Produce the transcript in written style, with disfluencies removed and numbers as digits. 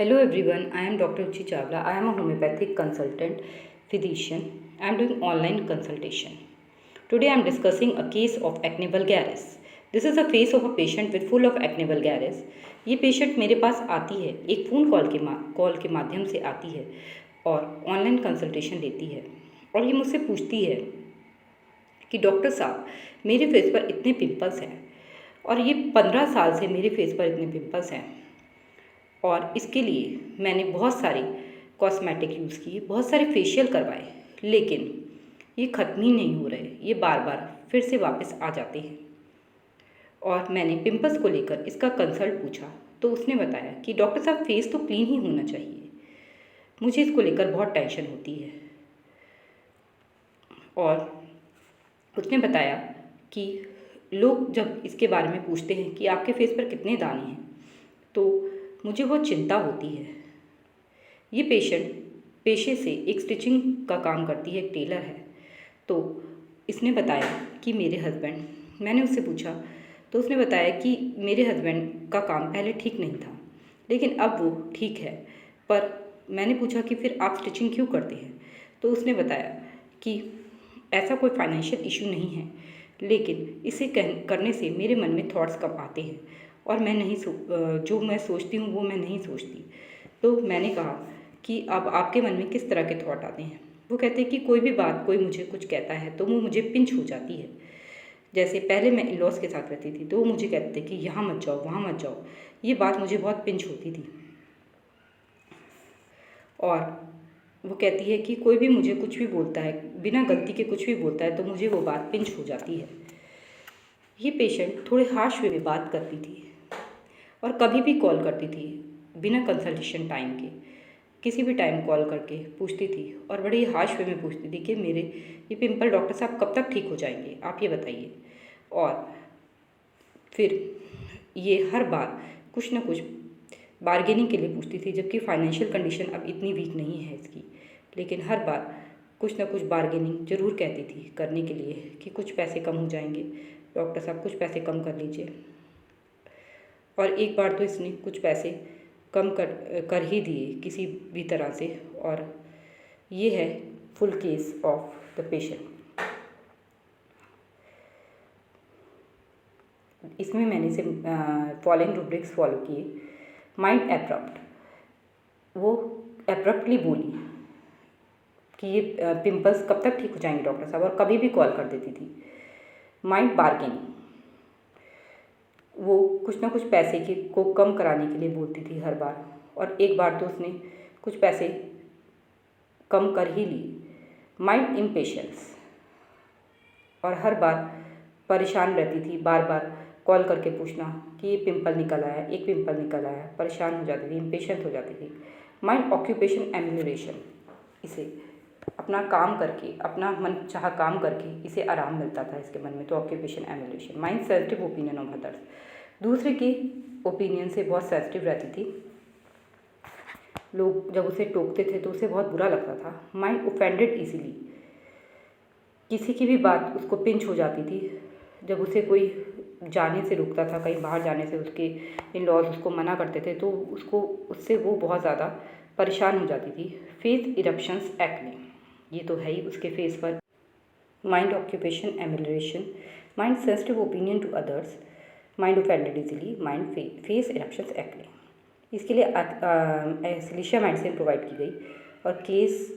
Hello everyone, I am Dr. Uchi Chawla. I am a homeopathic consultant physician. I am doing online consultation. Today I am discussing a case of acne vulgaris. This is a face of a patient with full of acne vulgaris. ये patient मेरे पास आती है, एक phone call के माध्यम से आती है और ऑनलाइन कंसल्टेशन लेती है और ये मुझसे पूछती है कि डॉक्टर साहब मेरे फेस पर इतने पिंपल्स हैं और ये 15 साल से मेरे फेस पर इतने पिंपल्स हैं और इसके लिए मैंने बहुत सारे कॉस्मेटिक यूज़ किए, बहुत सारे फेशियल करवाए, लेकिन ये ख़त्म ही नहीं हो रहे। ये बार बार फिर से वापस आ जाते हैं। और मैंने पिंपल्स को लेकर इसका कंसल्ट पूछा तो उसने बताया कि डॉक्टर साहब फेस तो क्लीन ही होना चाहिए, मुझे इसको लेकर बहुत टेंशन होती है। और उसने बताया कि लोग जब इसके बारे में पूछते हैं कि आपके फेस पर कितने दाने हैं, तो मुझे बहुत चिंता होती है। ये पेशेंट पेशे से एक स्टिचिंग का काम करती है, एक टेलर है। तो इसने बताया कि मेरे हस्बैंड, मैंने उससे पूछा तो उसने बताया कि मेरे हस्बैंड का काम पहले ठीक नहीं था, लेकिन अब वो ठीक है। पर मैंने पूछा कि फिर आप स्टिचिंग क्यों करते हैं, तो उसने बताया कि ऐसा कोई फाइनेंशियल इशू नहीं है, लेकिन इसे करने से मेरे मन में थॉट्स कम आते हैं और मैं नहीं जो मैं सोचती हूँ वो मैं नहीं सोचती। तो मैंने कहा कि अब आपके मन में किस तरह के थॉट आते हैं? वो कहते हैं कि कोई भी बात कोई मुझे कुछ कहता है तो वो मुझे पिंच हो जाती है। जैसे पहले मैं इन-लॉज़ के साथ रहती थी तो वो मुझे कहते थे कि यहाँ मत जाओ, वहाँ मत जाओ। ये बात मुझे बहुत पिंच होती थी। और वो कहती है कि कोई भी मुझे कुछ भी बोलता है, बिना गलती के कुछ भी बोलता है तो मुझे वो बात पिंच हो जाती है। ये पेशेंट थोड़े हार्श वे में बात करती थी और कभी भी कॉल करती थी बिना कंसल्टेशन टाइम के, किसी भी टाइम कॉल करके पूछती थी और बड़े ही हार्श वे में पूछती थी कि मेरे ये पिंपल डॉक्टर साहब कब तक ठीक हो जाएंगे, आप ये बताइए। और फिर ये हर बार कुछ ना कुछ बार्गेनिंग के लिए पूछती थी, जबकि फाइनेंशियल कंडीशन अब इतनी वीक नहीं है इसकी, लेकिन हर बार कुछ ना कुछ बार्गेनिंग ज़रूर कहती थी करने के लिए कि कुछ पैसे कम हो जाएंगे, डॉक्टर साहब कुछ पैसे कम कर लीजिए। और एक बार तो इसने कुछ पैसे कम कर ही दिए किसी भी तरह से। और ये है full case of the patient. इसमें मैंने इसे फॉलोइंग रूब्रिक्स फॉलो किए। माइंड एब्रप्ट, वो एब्रप्टली बोली कि ये पिंपल्स कब तक ठीक हो जाएंगे डॉक्टर साहब, और कभी भी कॉल कर देती थी। माइंड बार्गेनिंग, वो कुछ ना कुछ पैसे को कम कराने के लिए बोलती थी हर बार, और एक बार तो उसने कुछ पैसे कम कर ही ली। माइंड इम्पेशेंस, और हर बार परेशान रहती थी, बार बार कॉल करके पूछना कि ये पिंपल निकल आया, एक पिंपल निकल आया, परेशान हो जाती थी, इम्पेशेंट हो जाती थी। माइंड ऑक्यूपेशन एम्यूलरेशन, इसे अपना काम करके, अपना मन चाह काम करके इसे आराम मिलता था इसके मन में, तो occupation emulation. Mind sensitive opinion of others, दूसरे के ओपिनियन से बहुत सेंसिटिव रहती थी। लोग जब उसे टोकते थे तो उसे बहुत बुरा लगता था। माइंड ओफेंडेड इजीली, किसी की भी बात उसको पिंच हो जाती थी। जब उसे कोई जाने से रोकता था, कहीं बाहर जाने से उसके इन-लॉज उसको मना करते थे, तो उससे वो बहुत ज़्यादा परेशान हो जाती थी। फेस इरप्शंस एक्ने, ये तो है ही उसके फेस पर। Mind occupation emulation, mind sensitive opinion to others, mind offended easily, mind face eruptions acne. इसके लिए सिलिशिया मेडिसिन प्रोवाइड की गई और केस